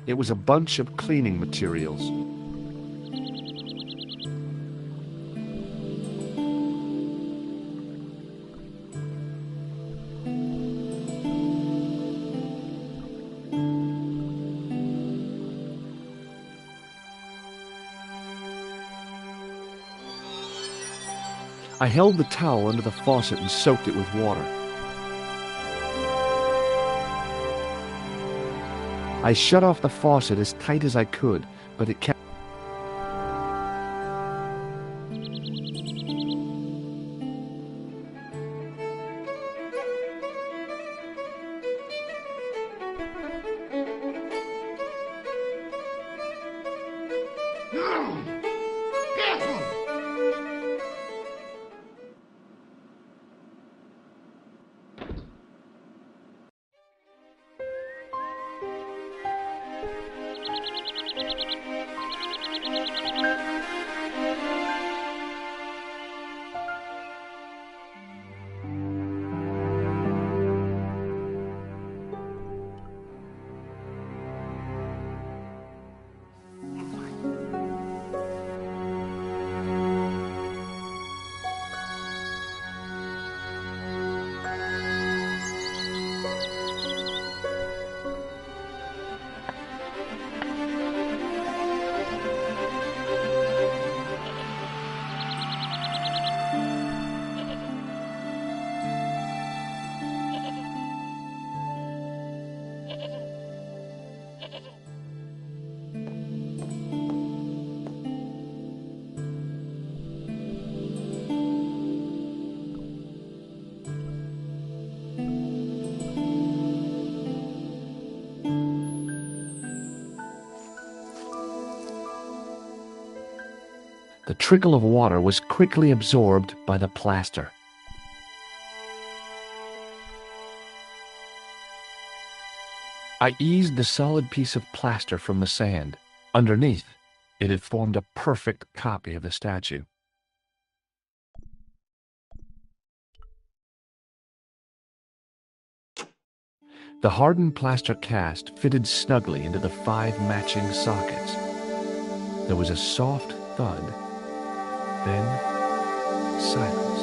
It was a bunch of cleaning materials. I held the towel under the faucet and soaked it with water. I shut off the faucet as tight as I could, but it kept... The trickle of water was quickly absorbed by the plaster. I eased the solid piece of plaster from the sand. Underneath, it had formed a perfect copy of the statue. The hardened plaster cast fitted snugly into the 5 matching sockets. There was a soft thud. Then, silence.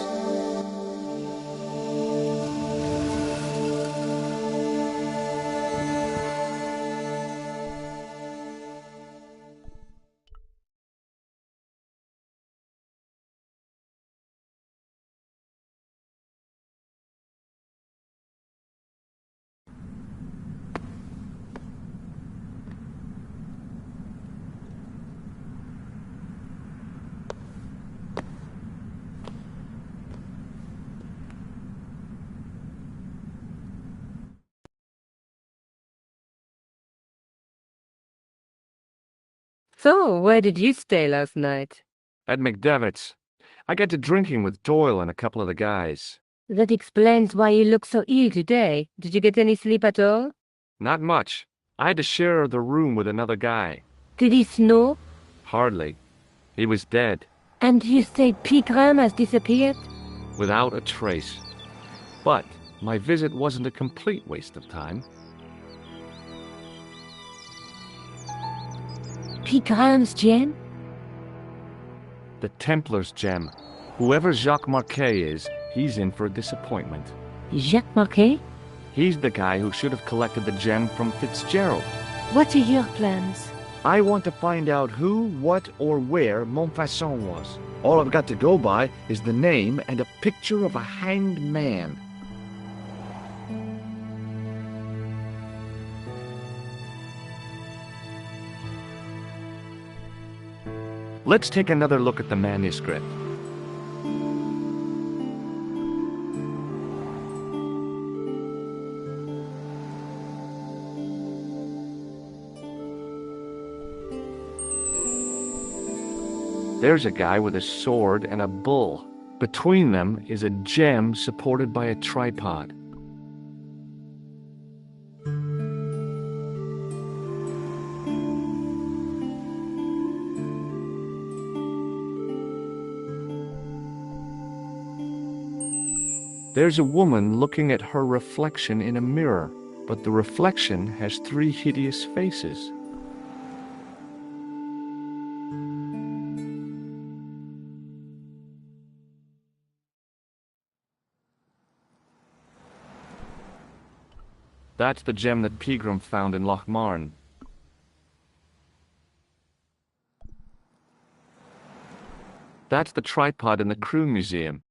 So, where did you stay last night? At McDevitt's. I got to drinking with Doyle and a couple of the guys. That explains why you look so ill today. Did you get any sleep at all? Not much. I had to share the room with another guy. Did he snore? Hardly. He was dead. And you say P5 has disappeared? Without a trace. But my visit wasn't a complete waste of time. P5's gem? The Templar's gem. Whoever Jacques Marquet is, he's in for a disappointment. Jacques Marquet? He's the guy who should have collected the gem from Fitzgerald. What are your plans? I want to find out who, what, or where Montfaucon was. All I've got to go by is the name and a picture of a hanged man. Let's take another look at the manuscript. There's a guy with a sword and a bull. Between them is a gem supported by a tripod. There's a woman looking at her reflection in a mirror, but the reflection has 3 hideous faces. That's the gem that Pegram found in Loch Marne. That's the tripod in the Crew Museum.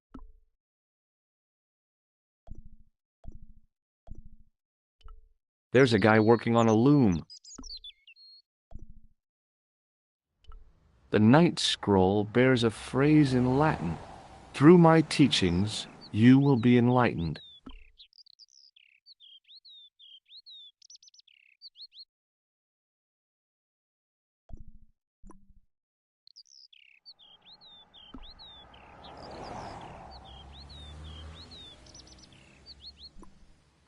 There's a guy working on a loom. The Night Scroll bears a phrase in Latin. Through my teachings, you will be enlightened.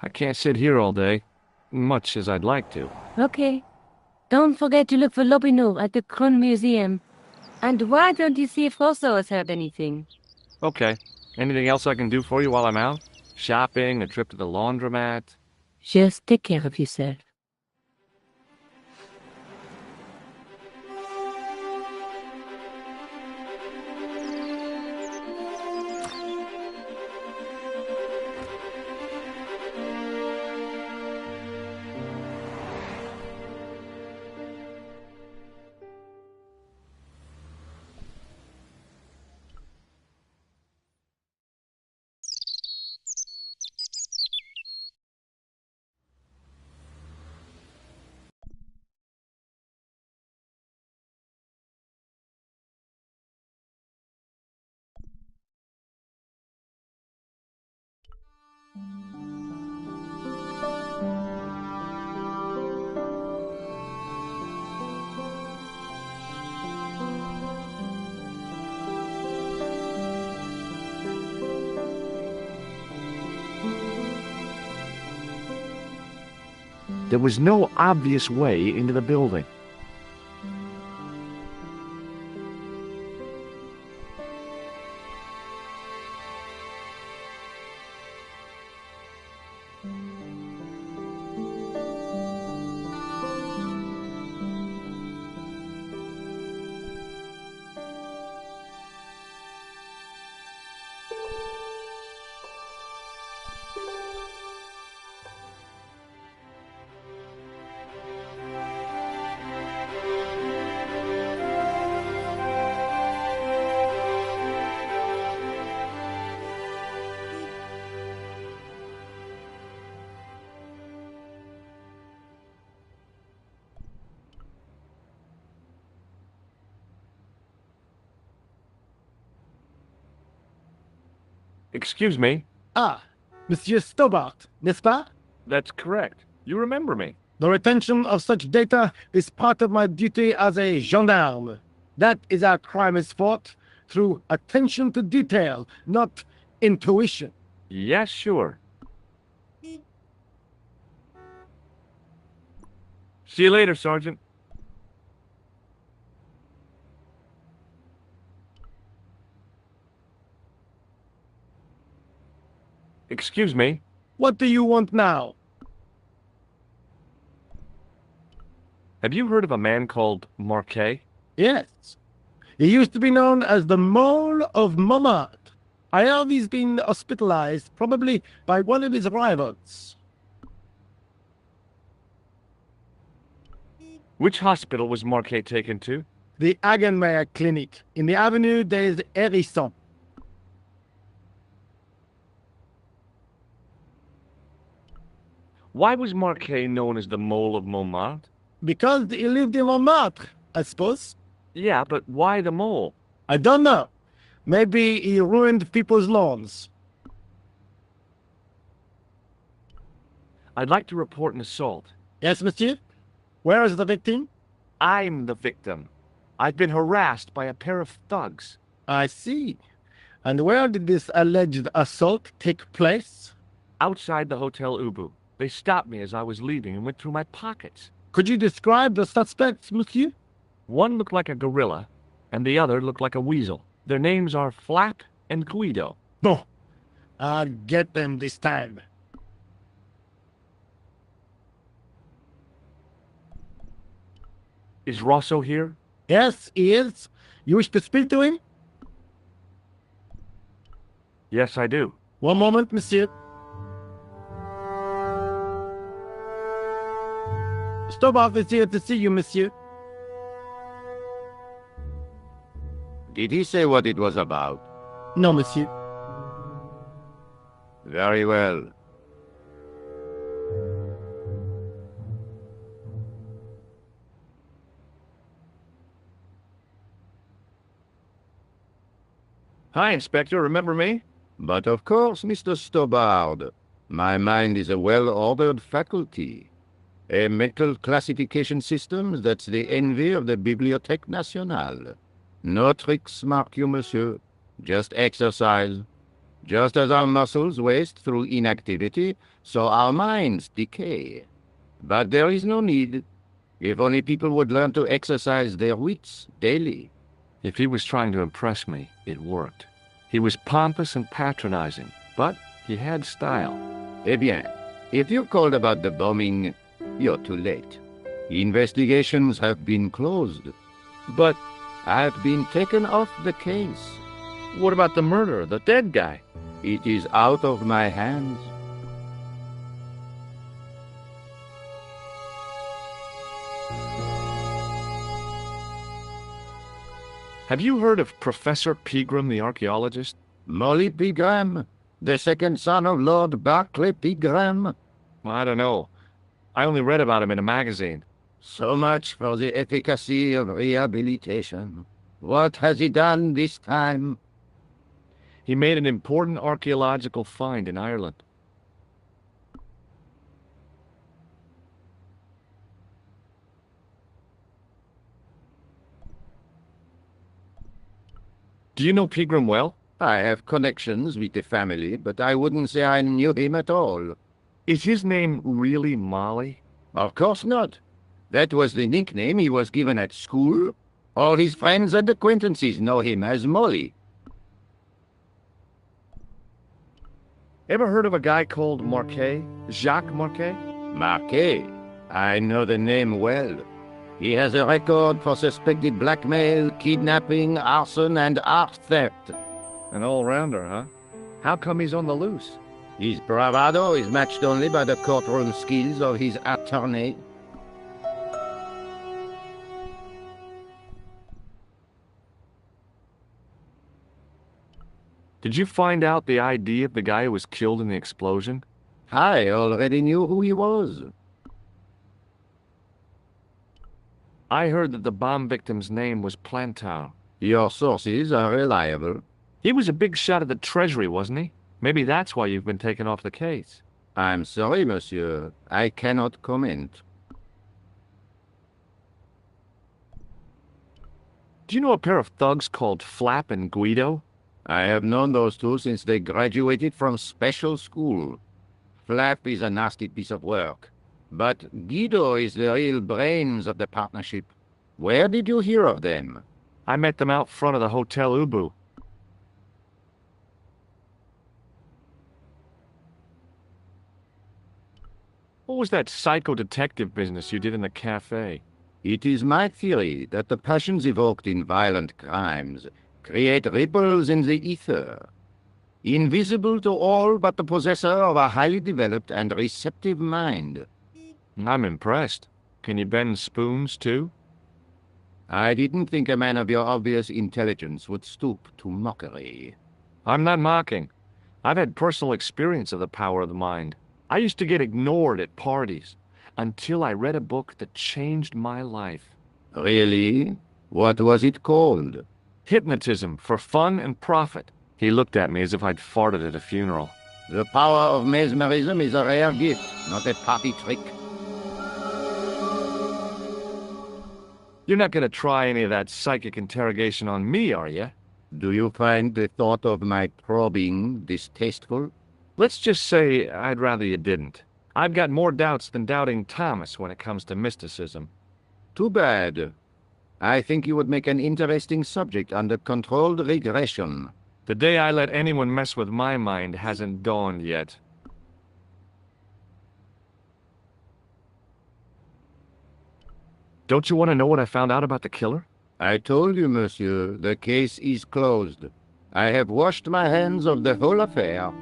I can't sit here all day, much as I'd like to. Okay. Don't forget to look for Lobinot at the Kron Museum. And why don't you see if Rosso has heard anything? Okay. Anything else I can do for you while I'm out? Shopping, a trip to the laundromat? Just take care of yourself. There was no obvious way into the building. Excuse me? Ah, Monsieur Stobart, n'est-ce pas? That's correct. You remember me. The retention of such data is part of my duty as a gendarme. That is how crime is fought, through attention to detail, not intuition. Yes, sure. See you later, Sergeant. Excuse me? What do you want now? Have you heard of a man called Marquet? Yes. He used to be known as the Mole of Montmartre. I heard he's been hospitalized, probably by one of his rivals. Which hospital was Marquet taken to? The Hagenmeyer Clinic, in the Avenue des Hérissons. Why was Marquet known as the Mole of Montmartre? Because he lived in Montmartre, I suppose. Yeah, but why the mole? I don't know. Maybe he ruined people's lawns. I'd like to report an assault. Yes, monsieur? Where is the victim? I'm the victim. I've been harassed by a pair of thugs. I see. And where did this alleged assault take place? Outside the Hotel Ubu. They stopped me as I was leaving and went through my pockets. Could you describe the suspects, monsieur? One looked like a gorilla, and the other looked like a weasel. Their names are Flap and Guido. Bon. I'll get them this time. Is Rosso here? Yes, he is. You wish to speak to him? Yes, I do. One moment, monsieur. Stobart is here to see you, monsieur. Did he say what it was about? No, monsieur. Very well. Hi, Inspector. Remember me? But of course, Mr. Stobart. My mind is a well-ordered faculty. A mental classification system that's the envy of the Bibliothèque Nationale. No tricks, mark you, monsieur. Just exercise. Just as our muscles waste through inactivity, so our minds decay. But there is no need. If only people would learn to exercise their wits daily. If he was trying to impress me, it worked. He was pompous and patronizing, but he had style. Eh bien, if you called about the bombing, you're too late. Investigations have been closed. But I've been taken off the case. What about the murderer, the dead guy? It is out of my hands. Have you heard of Professor Pegram, the archaeologist? Molly Pegram, the second son of Lord Barclay Pegram. I don't know. I only read about him in a magazine. So much for the efficacy of rehabilitation. What has he done this time? He made an important archaeological find in Ireland. Do you know Pegram well? I have connections with the family, but I wouldn't say I knew him at all. Is his name really Molly? Of course not. That was the nickname he was given at school. All his friends and acquaintances know him as Molly. Ever heard of a guy called Marquet? Jacques Marquet? Marquet. I know the name well. He has a record for suspected blackmail, kidnapping, arson, and art theft. An all-rounder, huh? How come he's on the loose? His bravado is matched only by the courtroom skills of his attorney. Did you find out the ID of the guy who was killed in the explosion? I already knew who he was. I heard that the bomb victim's name was Plantow. Your sources are reliable. He was a big shot at the Treasury, wasn't he? Maybe that's why you've been taken off the case. I'm sorry, monsieur. I cannot comment. Do you know a pair of thugs called Flap and Guido? I have known those two since they graduated from special school. Flap is a nasty piece of work, but Guido is the real brains of the partnership. Where did you hear of them? I met them out front of the Hotel Ubu. What was that psycho-detective business you did in the cafe? It is my theory that the passions evoked in violent crimes create ripples in the ether, invisible to all but the possessor of a highly developed and receptive mind. I'm impressed. Can you bend spoons, too? I didn't think a man of your obvious intelligence would stoop to mockery. I'm not mocking. I've had personal experience of the power of the mind. I used to get ignored at parties, until I read a book that changed my life. Really? What was it called? Hypnotism for Fun and Profit. He looked at me as if I'd farted at a funeral. The power of mesmerism is a rare gift, not a party trick. You're not going to try any of that psychic interrogation on me, are you? Do you find the thought of my probing distasteful? Let's just say I'd rather you didn't. I've got more doubts than Doubting Thomas when it comes to mysticism. Too bad. I think you would make an interesting subject under controlled regression. The day I let anyone mess with my mind hasn't dawned yet. Don't you want to know what I found out about the killer? I told you, monsieur, the case is closed. I have washed my hands of the whole affair.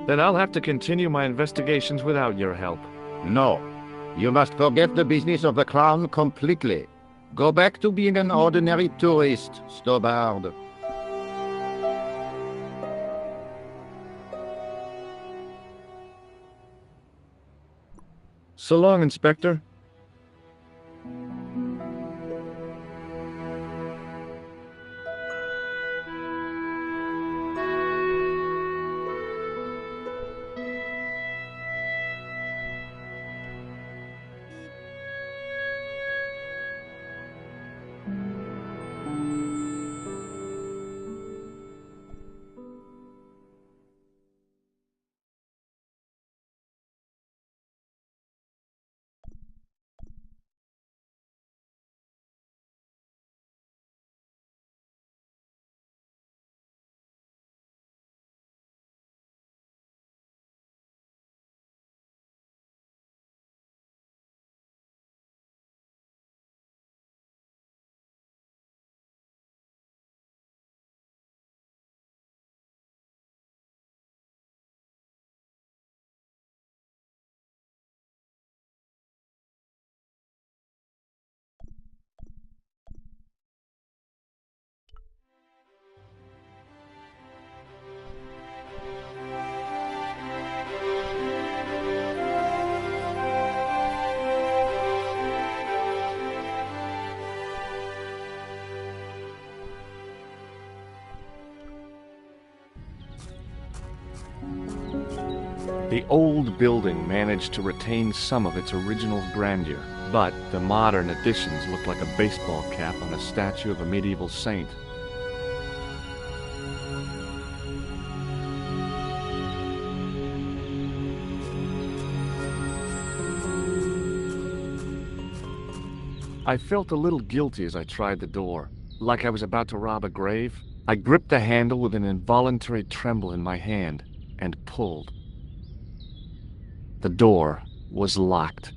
Then I'll have to continue my investigations without your help. No. You must forget the business of the crown completely. Go back to being an ordinary tourist, Stobard. So long, Inspector. The old building managed to retain some of its original grandeur, but the modern additions look like a baseball cap on a statue of a medieval saint. I felt a little guilty as I tried the door, like I was about to rob a grave. I gripped the handle with an involuntary tremble in my hand and pulled. The door was locked.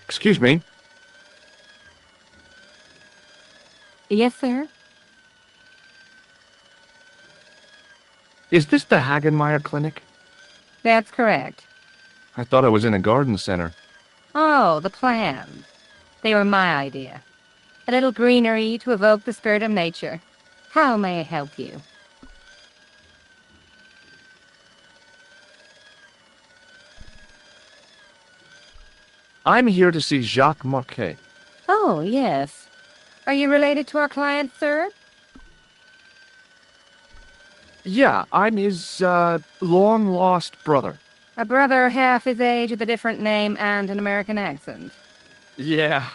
Excuse me. Yes, sir? Is this the Hagenmeyer Clinic? That's correct. I thought I was in a garden center. Oh, the plans. They were my idea. A little greenery to evoke the spirit of nature. How may I help you? I'm here to see Jacques Marquet. Oh, yes. Are you related to our client, sir? Yeah, I'm his, long-lost brother. A brother half his age with a different name and an American accent. Yeah,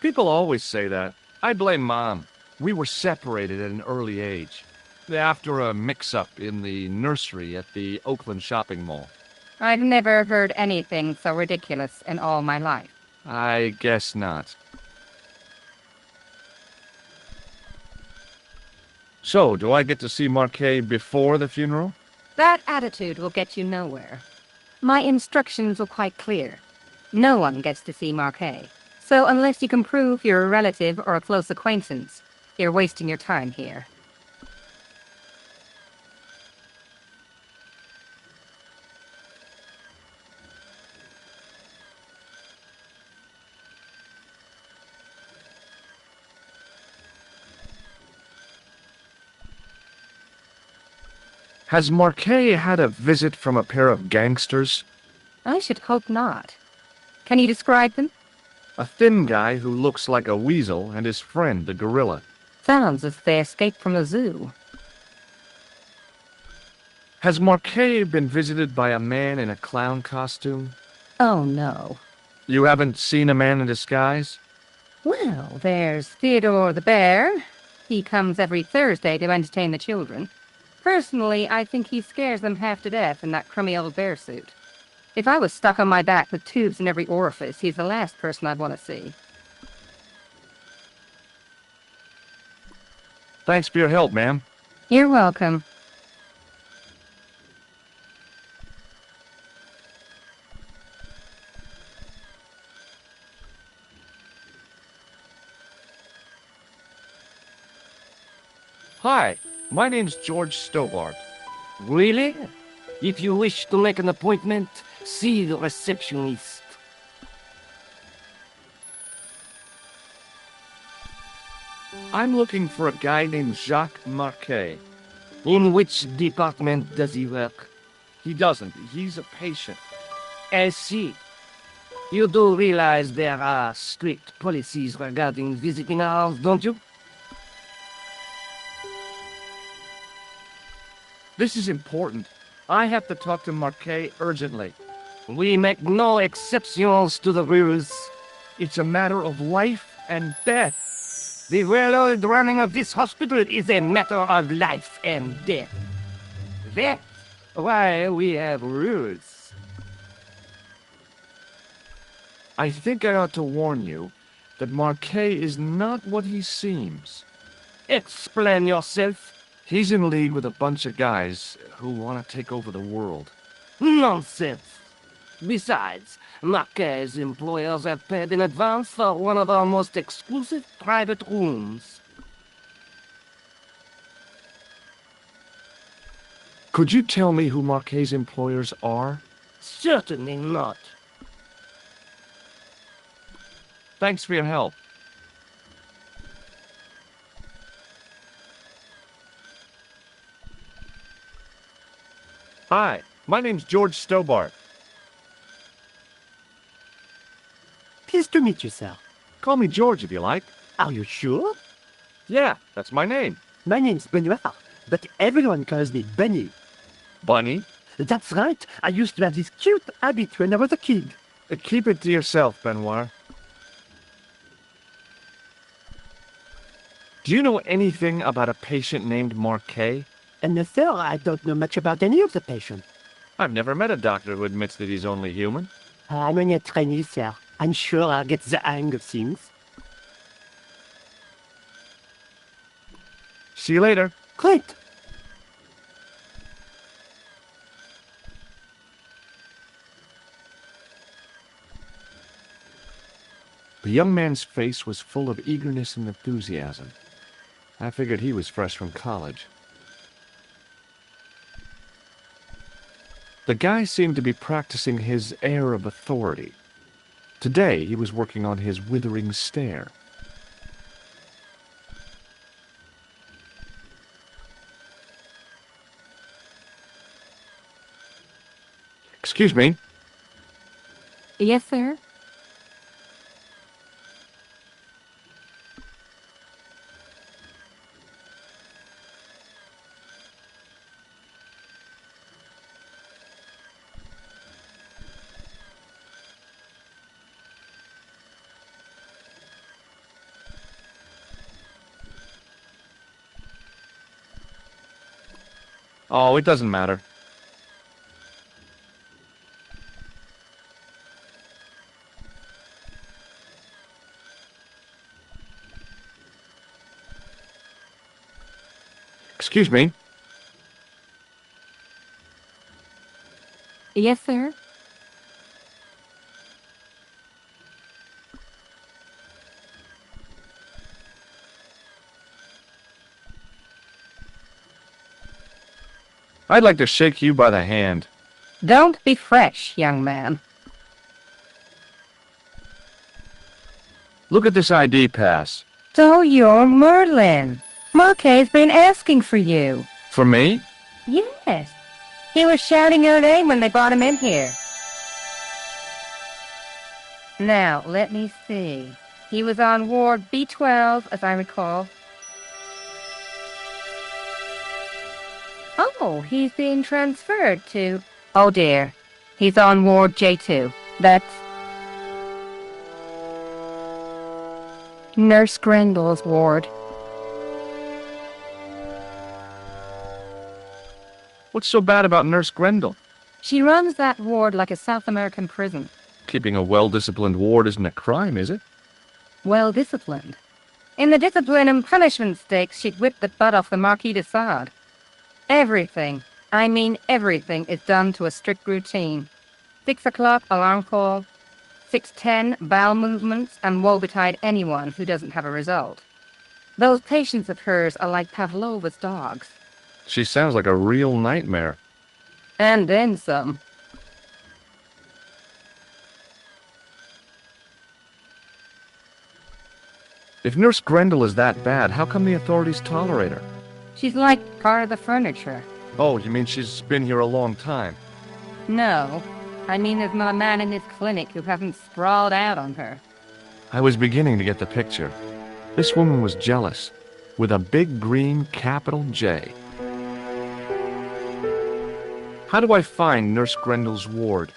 people always say that. I blame Mom. We were separated at an early age, after a mix-up in the nursery at the Oakland shopping mall. I've never heard anything so ridiculous in all my life. I guess not. So, do I get to see Marquet before the funeral? That attitude will get you nowhere. My instructions were quite clear. No one gets to see Marquet. So unless you can prove you're a relative or a close acquaintance, you're wasting your time here. Has Marquet had a visit from a pair of gangsters? I should hope not. Can you describe them? A thin guy who looks like a weasel and his friend, the gorilla. Sounds as if they escaped from the zoo. Has Marquet been visited by a man in a clown costume? Oh, no. You haven't seen a man in disguise? Well, there's Theodore the bear. He comes every Thursday to entertain the children. Personally, I think he scares them half to death in that crummy old bear suit. If I was stuck on my back with tubes in every orifice, he's the last person I'd want to see. Thanks for your help, ma'am. You're welcome. Hi, my name's George Stobart. Really? If you wish to make an appointment, see the receptionist. I'm looking for a guy named Jacques Marquet. In which department does he work? He doesn't. He's a patient. I see. You do realize there are strict policies regarding visiting hours, don't you? This is important. I have to talk to Marquet urgently. We make no exceptions to the rules. It's a matter of life and death. The well-oiled running of this hospital is a matter of life and death. That's why we have rules. I think I ought to warn you that Marquet is not what he seems. Explain yourself. He's in league with a bunch of guys who want to take over the world. Nonsense. Besides, Marquet's employers have paid in advance for one of our most exclusive private rooms. Could you tell me who Marquet's employers are? Certainly not. Thanks for your help. Hi, my name's George Stobart. Pleased to meet you, sir. Call me George if you like. Are you sure? Yeah, that's my name. My name's Benoit, but everyone calls me Bunny. Bunny? That's right. I used to have this cute habit when I was a kid. Keep it to yourself, Benoit. Do you know anything about a patient named Marquet? And no, sir, I don't know much about any of the patients. I've never met a doctor who admits that he's only human. I'm only a trainee, sir. I'm sure I'll get the hang of things. See you later. Great. The young man's face was full of eagerness and enthusiasm. I figured he was fresh from college. The guy seemed to be practicing his air of authority. Today, he was working on his withering stare. Excuse me. Yes, sir? Oh, it doesn't matter. Excuse me. Yes, sir? I'd like to shake you by the hand. Don't be fresh, young man. Look at this ID pass. So you're Merlin. Marquet's been asking for you. For me? Yes. He was shouting your name when they brought him in here. Now, let me see. He was on Ward B12, as I recall. Oh, he's being transferred to... Oh dear. He's on Ward J2. That's... Nurse Grendel's ward. What's so bad about Nurse Grendel? She runs that ward like a South American prison. Keeping a well-disciplined ward isn't a crime, is it? Well disciplined. In the discipline and punishment stakes, she'd whip the butt off the Marquis de Sade. Everything, I mean everything, is done to a strict routine. 6 o'clock, alarm call. 6:10, bowel movements, and woe betide anyone who doesn't have a result. Those patients of hers are like Pavlova's dogs. She sounds like a real nightmare. And then some. If Nurse Grendel is that bad, how come the authorities tolerate her? She's like part of the furniture. Oh, you mean she's been here a long time? No, I mean there's not a man in this clinic who hasn't sprawled out on her. I was beginning to get the picture. This woman was jealous, with a big green capital J. How do I find Nurse Grendel's ward?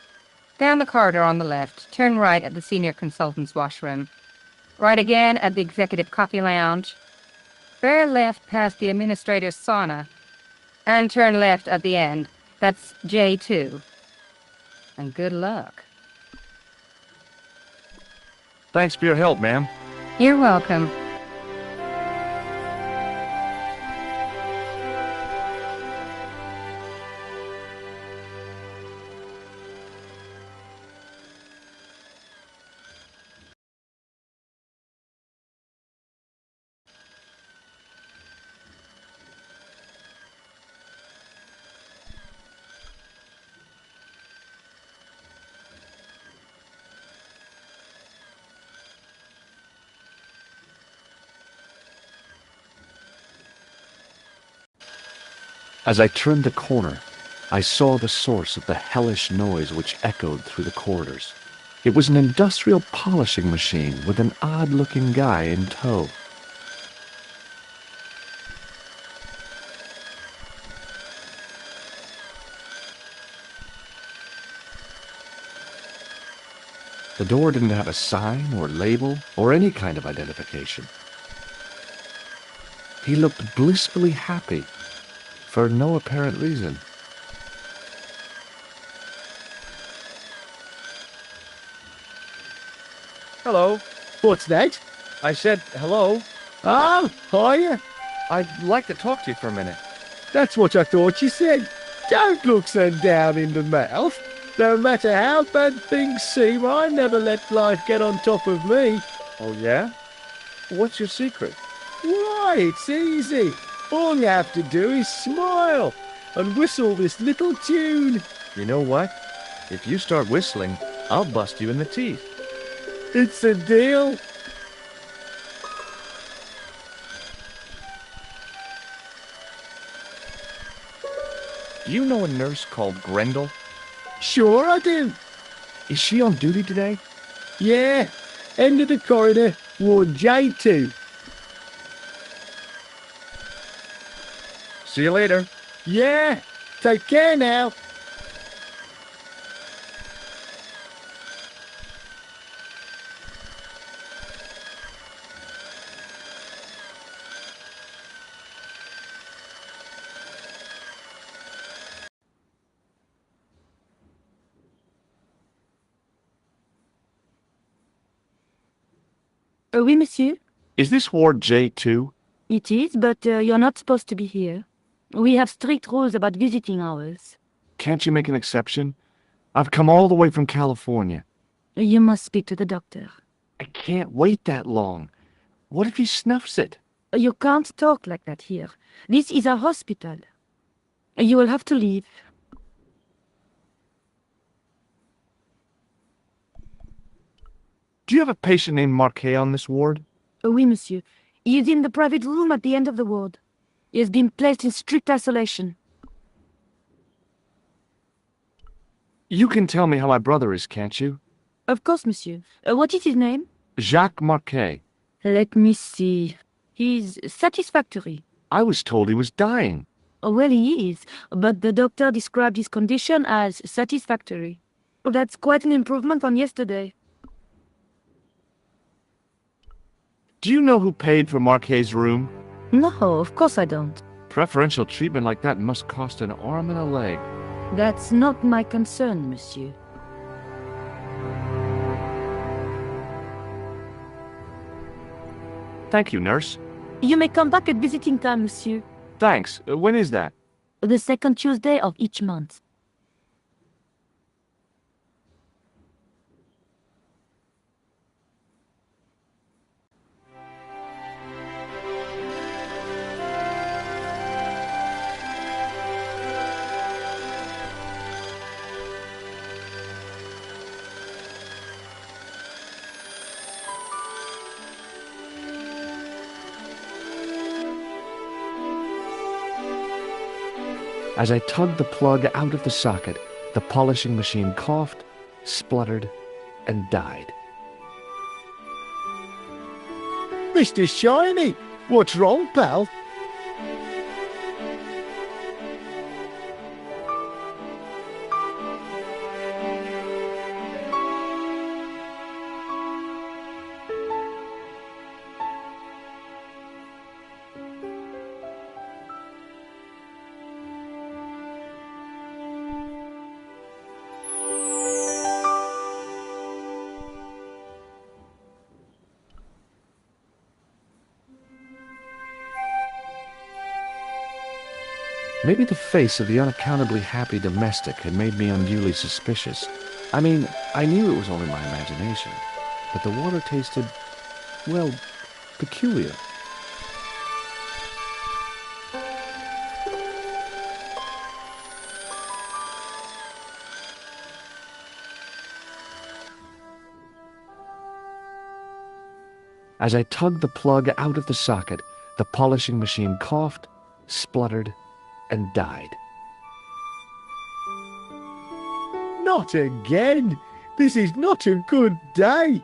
Down the corridor on the left, turn right at the senior consultant's washroom. Right again at the executive coffee lounge. Bear left past the administrator's sauna. And turn left at the end. That's J2. And good luck. Thanks for your help, ma'am. You're welcome. As I turned the corner, I saw the source of the hellish noise which echoed through the corridors. It was an industrial polishing machine with an odd-looking guy in tow. The door didn't have a sign or label or any kind of identification. He looked blissfully happy, for no apparent reason. Hello. What's that? I said hello. Oh, hiya. I'd like to talk to you for a minute. That's what I thought you said. Don't look so down in the mouth. No matter how bad things seem, I never let life get on top of me. Oh, yeah? What's your secret? Why, it's easy. All you have to do is smile and whistle this little tune. You know what? If you start whistling, I'll bust you in the teeth. It's a deal. Do you know a nurse called Grendel? Sure I do. Is she on duty today? Yeah, end of the corridor, ward J2. See you later. Yeah, take care now. Oui, monsieur. Is this ward J2? It is, but you're not supposed to be here. We have strict rules about visiting hours. Can't you make an exception? I've come all the way from California. You must speak to the doctor. I can't wait that long. What if he snuffs it? You can't talk like that here. This is a hospital. You will have to leave. Do you have a patient named Marquet on this ward? Oui, monsieur. He is in the private room at the end of the ward. He has been placed in strict isolation. You can tell me how my brother is, can't you? Of course, monsieur. What is his name? Jacques Marquet. Let me see. He's satisfactory. I was told he was dying. Well, he is, but the doctor described his condition as satisfactory. That's quite an improvement on yesterday. Do you know who paid for Marquet's room? No, of course I don't. Preferential treatment like that must cost an arm and a leg. That's not my concern, monsieur. Thank you, nurse. You may come back at visiting time, monsieur. Thanks. When is that? The second Tuesday of each month. As I tugged the plug out of the socket, the polishing machine coughed, spluttered, and died. Mr. Shiny, what's wrong, pal? Maybe the face of the unaccountably happy domestic had made me unduly suspicious. I mean, I knew it was only my imagination, but the water tasted, well, peculiar. As I tugged the plug out of the socket, the polishing machine coughed, spluttered, and died. Not again! This is not a good day!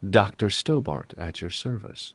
Dr. Stobart at your service.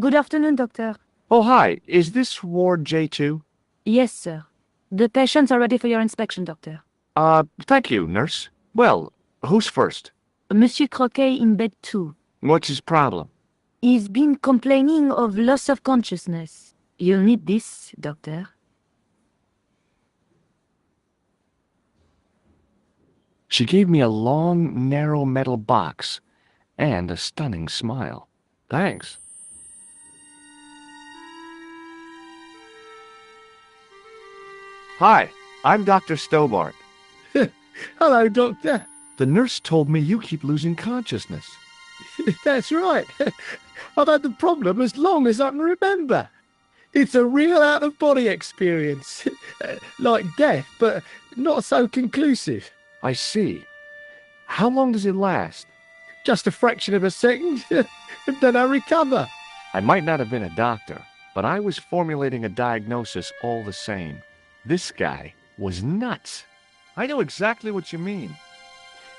Good afternoon, doctor. Oh, hi. Is this Ward J2? Yes, sir. The patients are ready for your inspection, doctor. Thank you, nurse. Well, who's first? Monsieur Croquet in bed 2. What's his problem? He's been complaining of loss of consciousness. You'll need this, doctor. She gave me a long, narrow metal box and a stunning smile. Thanks. Hi, I'm Dr. Stobart. Hello, Doctor. The nurse told me you keep losing consciousness. That's right. I've had the problem as long as I can remember. It's a real out-of-body experience. Like death, but not so conclusive. I see. How long does it last? Just a fraction of a second, and then I recover. I might not have been a doctor, but I was formulating a diagnosis all the same. This guy was nuts. I know exactly what you mean.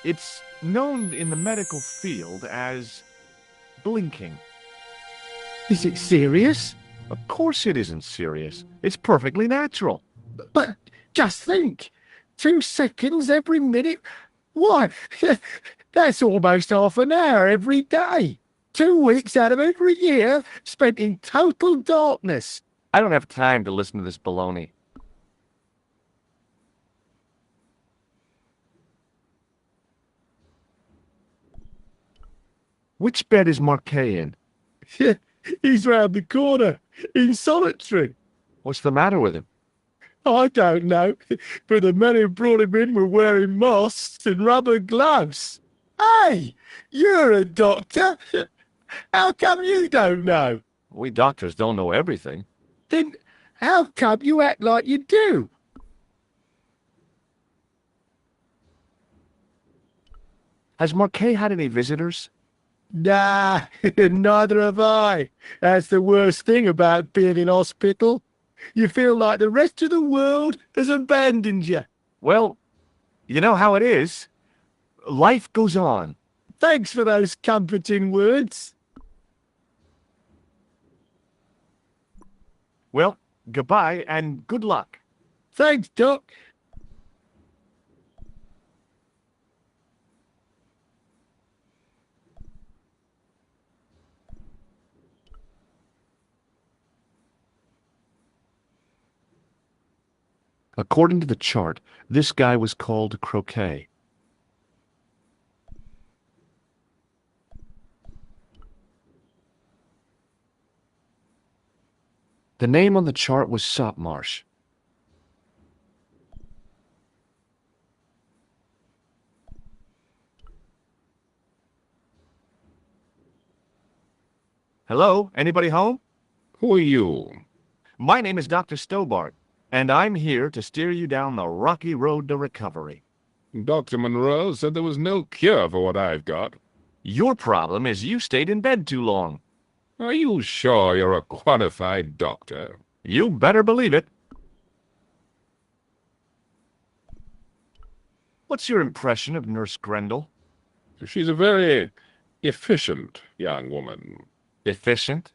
It's known in the medical field as blinking. Is it serious? Of course it isn't serious. It's perfectly natural. But just think, 2 seconds every minute. Why? That's almost half an hour every day. 2 weeks out of every year spent in total darkness. I don't have time to listen to this baloney. Which bed is Marquet in? He's round the corner, in solitary. What's the matter with him? I don't know, but the men who brought him in were wearing masks and rubber gloves. Hey, you're a doctor. How come you don't know? We doctors don't know everything. Then how come you act like you do? Has Marquet had any visitors? Nah, neither have I. That's the worst thing about being in hospital. You feel like the rest of the world has abandoned you. Well, you know how it is. Life goes on. Thanks for those comforting words. Well, goodbye and good luck. Thanks, Doc. According to the chart, this guy was called Croquet. The name on the chart was Sopmarsh. Hello? Anybody home? Who are you? My name is Dr. Stobart, and I'm here to steer you down the rocky road to recovery. Dr. Monroe said there was no cure for what I've got. Your problem is you stayed in bed too long. Are you sure you're a qualified doctor? You better believe it. What's your impression of Nurse Grendel? She's a very efficient young woman. Efficient?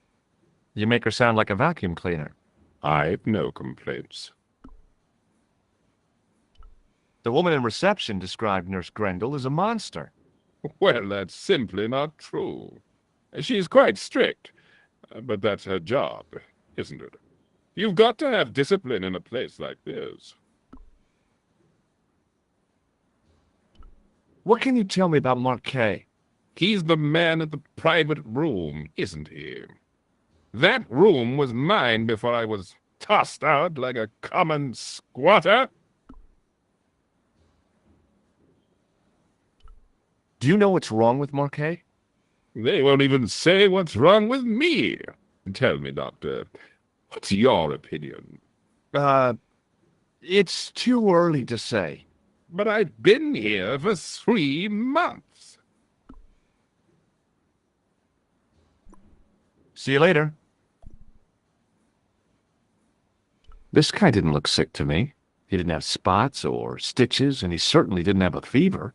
You make her sound like a vacuum cleaner. I've no complaints. The woman in reception described Nurse Grendel as a monster. Well, that's simply not true. She's quite strict, but that's her job, isn't it? You've got to have discipline in a place like this. What can you tell me about Marquet? He's the man at the private room, isn't he? That room was mine before I was tossed out like a common squatter. Do you know what's wrong with Marquet? They won't even say what's wrong with me. Tell me, Doctor, what's your opinion? It's too early to say. But I've been here for 3 months. See you later. This guy didn't look sick to me. He didn't have spots or stitches, and he certainly didn't have a fever.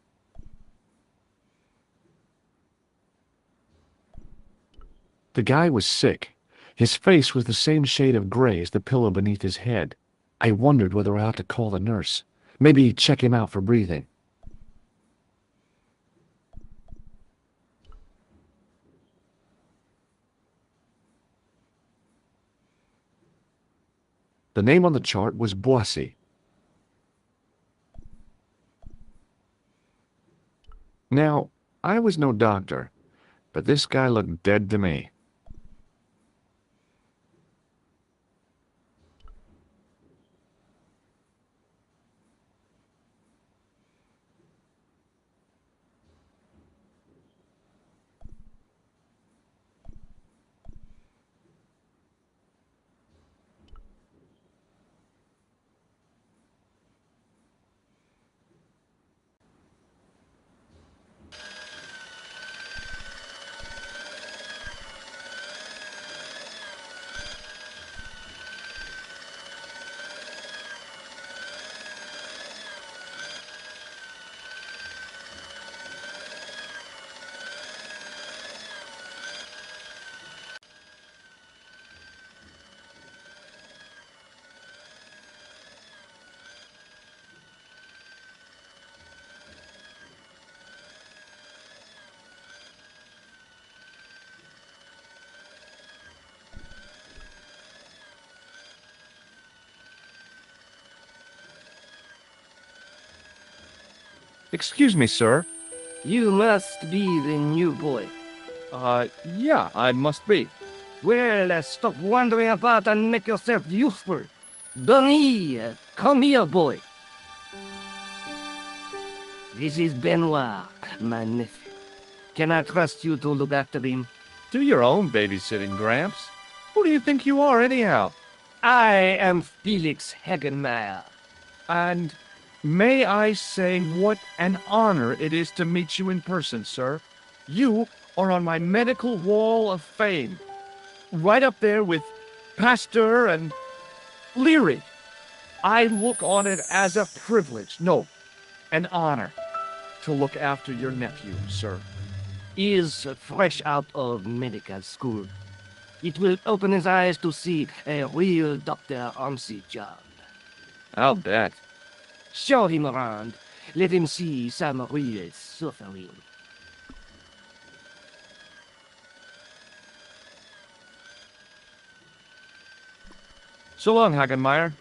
The guy was sick. His face was the same shade of gray as the pillow beneath his head. I wondered whether I ought to call the nurse. Maybe check him out for breathing. The name on the chart was Boissy. Now, I was no doctor, but this guy looked dead to me. Excuse me, sir. You must be the new boy. Yeah, I must be. Well, stop wandering about and make yourself useful. Donnie, come here, boy. This is Benoit, my nephew. Can I trust you to look after him? Do your own babysitting, Gramps. Who do you think you are, anyhow? I am Felix Hagenmeyer. And may I say what an honor it is to meet you in person, sir. You are on my medical wall of fame. Right up there with Pasteur and Leary. I look on it as a privilege, no, an honor, to look after your nephew, sir. He is fresh out of medical school. It will open his eyes to see a real doctor on the job. I'll bet. Show him around. Let him see some real suffering. So long, Hagenmeyer.